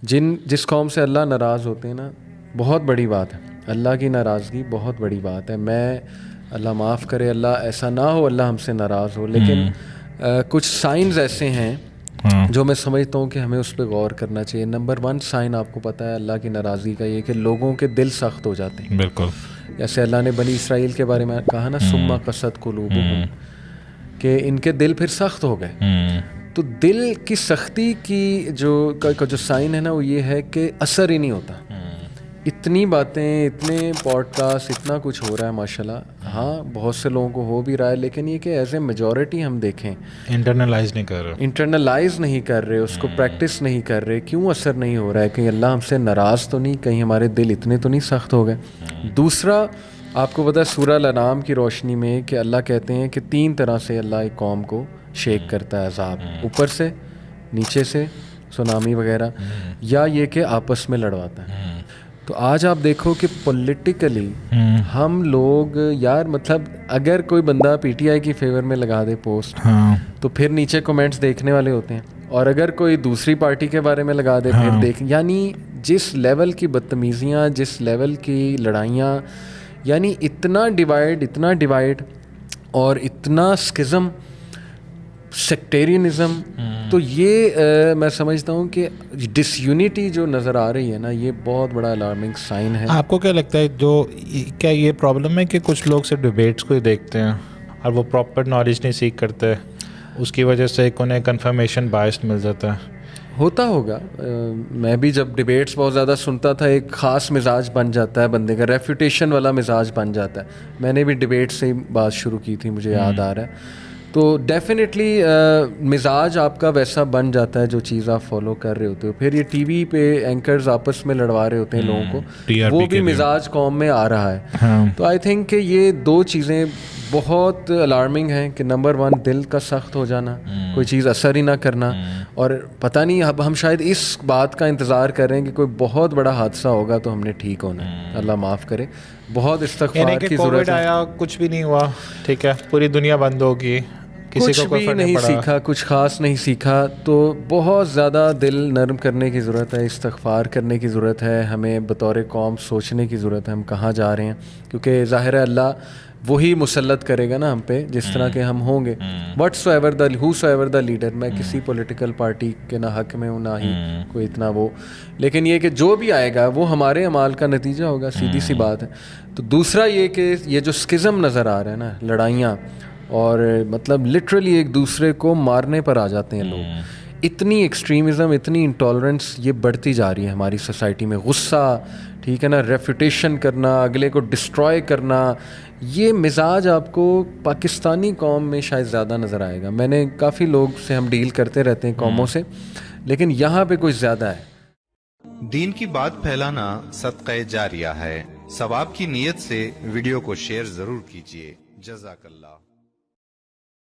جس قوم سے اللہ ناراض ہوتے ہیں نا، بہت بڑی بات ہے، اللہ کی ناراضگی بہت بڑی بات ہے. میں اللہ معاف کرے، اللہ ایسا نہ ہو اللہ ہم سے ناراض ہو، لیکن کچھ سائنز ایسے ہیں جو میں سمجھتا ہوں کہ ہمیں اس پہ غور کرنا چاہیے. نمبر 1 سائن آپ کو پتہ ہے اللہ کی ناراضگی کا یہ کہ لوگوں کے دل سخت ہو جاتے ہیں. بالکل. جیسے اللہ نے بنی اسرائیل کے بارے میں کہا نا، ثم قست قلوبہم، کہ ان کے دل پھر سخت ہو گئے. تو دل کی سختی کی جو سائن ہے نا، وہ یہ ہے کہ اثر ہی نہیں ہوتا. اتنی باتیں، اتنے پوڈ کاسٹ، اتنا کچھ ہو رہا ہے ماشاءاللہ. ہاں بہت سے لوگوں کو ہو بھی رہا ہے، لیکن یہ کہ ایز اے میجورٹی ہم دیکھیں انٹرنلائز نہیں کر رہے، اس کو پریکٹس نہیں کر رہے. کیوں اثر نہیں ہو رہا ہے؟ کہیں اللہ ہم سے ناراض تو نہیں، کہیں ہمارے دل اتنے تو نہیں سخت ہو گئے. دوسرا، آپ کو پتہ ہے سورہ الانعام کی روشنی میں کہ اللہ کہتے ہیں کہ 3 طرح سے اللہ ایک قوم کو شیک کرتا ہے عذاب، اوپر سے، نیچے سے، سونامی وغیرہ، یا یہ کہ آپس میں لڑواتا ہے. تو آج آپ دیکھو کہ پولیٹیکلی ہم لوگ یار، مطلب اگر کوئی بندہ پی ٹی آئی کی فیور میں لگا دے پوسٹ، تو پھر نیچے کومنٹس دیکھنے والے ہوتے ہیں، اور اگر کوئی دوسری پارٹی کے بارے میں لگا دے پھر یعنی جس لیول کی بدتمیزیاں، جس لیول کی لڑائیاں، یعنی اتنا ڈیوائڈ اور اتنا سکزم، سیکٹیرینزم. تو یہ میں سمجھتا ہوں کہ ڈس یونٹی جو نظر آ رہی ہے نا، یہ بہت بڑا الارمنگ سائن ہے. آپ کو کیا لگتا ہے، کیا یہ پرابلم ہے کہ کچھ لوگ صرف ڈبیٹس کو ہی دیکھتے ہیں اور وہ پراپر نالج نہیں سیکھ کرتے، اس کی وجہ سے انہیں کنفرمیشن بائسڈ مل جاتا ہے؟ ہوتا ہوگا. میں بھی جب ڈبیٹس بہت زیادہ سنتا تھا، ایک خاص مزاج بن جاتا ہے بندے کا، ریفیوٹیشن والا مزاج بن جاتا ہے. میں نے بھی ڈبیٹ سے ہی بات شروع کی تھی، مجھے یاد آ رہا ہے. تو ڈیفینیٹلی مزاج آپ کا ویسا بن جاتا ہے جو چیز آپ فالو کر رہے ہوتے ہو. پھر یہ ٹی وی پہ اینکرز آپس میں لڑوا رہے ہوتے ہیں لوگوں کو، وہ بھی مزاج قوم میں آ رہا ہے. تو آئی تھنک کہ یہ 2 چیزیں بہت الارمنگ ہیں کہ نمبر 1 دل کا سخت ہو جانا، کوئی چیز اثر ہی نہ کرنا. اور پتہ نہیں، اب ہم شاید اس بات کا انتظار کر رہے ہیں کہ کوئی بہت بڑا حادثہ ہوگا تو ہم نے ٹھیک ہونا ہے. اللہ معاف کرے. بہت استغفار کی ضرورت ہے. آیا کچھ بھی نہیں ہوا، ٹھیک ہے، پوری دنیا بند ہوگی، کچھ بھی نہیں سیکھا، کچھ خاص نہیں سیکھا. تو بہت زیادہ دل نرم کرنے کی ضرورت ہے، استغفار کرنے کی ضرورت ہے. ہمیں بطور قوم سوچنے کی ضرورت ہے ہم کہاں جا رہے ہیں، کیونکہ ظاہر ہے اللہ وہی مسلط کرے گا نا ہم پہ جس طرح کے ہم ہوں گے. whosoever the لیڈر، میں کسی پولیٹیکل پارٹی کے نہ حق میں ہوں نہ ہی کوئی اتنا وہ، لیکن یہ کہ جو بھی آئے گا وہ ہمارے اعمال کا نتیجہ ہوگا، سیدھی سی بات ہے. تو دوسرا یہ کہ یہ جو سکزم نظر آ رہا ہے نا، لڑائیاں، اور مطلب لٹرلی ایک دوسرے کو مارنے پر آ جاتے ہیں لوگ. اتنی ایکسٹریمزم، اتنی انٹالرنس یہ بڑھتی جا رہی ہے ہماری سوسائٹی میں. غصہ، ٹھیک ہے نا، ریفیوٹیشن کرنا، اگلے کو ڈسٹروائے کرنا، یہ مزاج آپ کو پاکستانی قوم میں شاید زیادہ نظر آئے گا. میں نے کافی لوگ سے ہم ڈیل کرتے رہتے ہیں قوموں سے، لیکن یہاں پہ کچھ زیادہ ہے. دین کی بات پھیلانا صدقہ جاریہ ہے. ثواب کی نیت سے ویڈیو کو شیئر ضرور کیجیے. جزاک اللہ.